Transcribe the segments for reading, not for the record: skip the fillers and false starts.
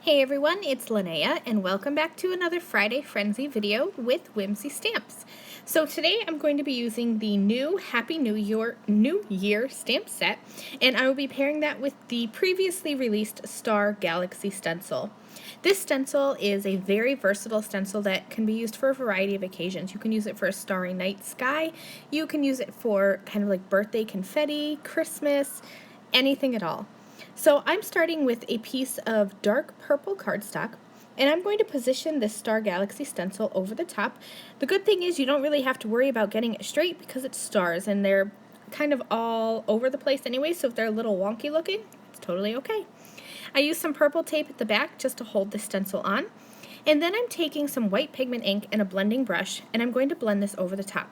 Hey everyone, it's Lynnea, and welcome back to another Friday Frenzy video with Whimsy stamps. So today I'm going to be using the new Happy New Year stamp set, and I will be pairing that with the previously released Star Galaxy stencil. This stencil is a very versatile stencil that can be used for a variety of occasions. You can use it for a starry night sky, you can use it for kind of like birthday confetti, Christmas, anything at all. So I'm starting with a piece of dark purple cardstock, and I'm going to position this Star Galaxy stencil over the top. The good thing is you don't really have to worry about getting it straight because it's stars and they're kind of all over the place anyway, so if they're a little wonky looking, it's totally okay. I use some purple tape at the back just to hold the stencil on, and then I'm taking some white pigment ink and a blending brush, and I'm going to blend this over the top.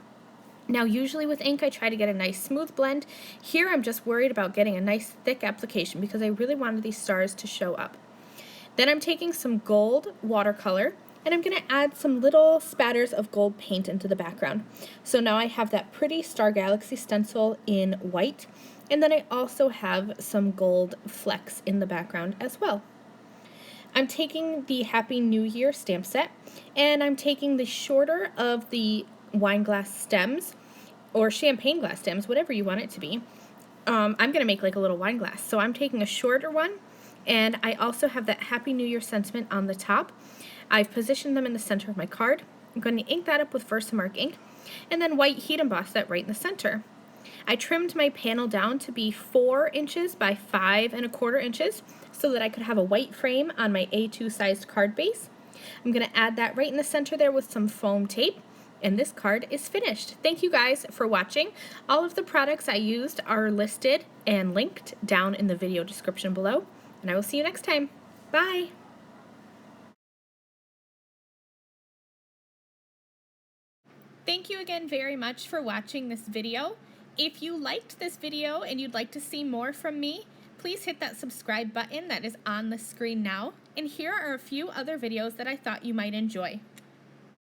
Now usually with ink I try to get a nice smooth blend. Here I'm just worried about getting a nice thick application because I really wanted these stars to show up. Then I'm taking some gold watercolor and I'm going to add some little spatters of gold paint into the background. So now I have that pretty Star Galaxy stencil in white, and then I also have some gold flecks in the background as well. I'm taking the Happy New Year stamp set, and I'm taking the shorter of the wine glass stems, or champagne glass stems, whatever you want it to be. I'm going to make like a little wine glass, so I'm taking a shorter one, and I also have that Happy New Year sentiment on the top. I've positioned them in the center of my card. I'm going to ink that up with Versamark ink, and then white heat emboss that right in the center. I trimmed my panel down to be 4 inches by 5 1/4 inches so that I could have a white frame on my A2 sized card base. I'm going to add that right in the center there with some foam tape, and this card is finished. Thank you guys for watching. All of the products I used are listed and linked down in the video description below, and I will see you next time. Bye! Thank you again very much for watching this video. If you liked this video and you'd like to see more from me, please hit that subscribe button that is on the screen now. And here are a few other videos that I thought you might enjoy.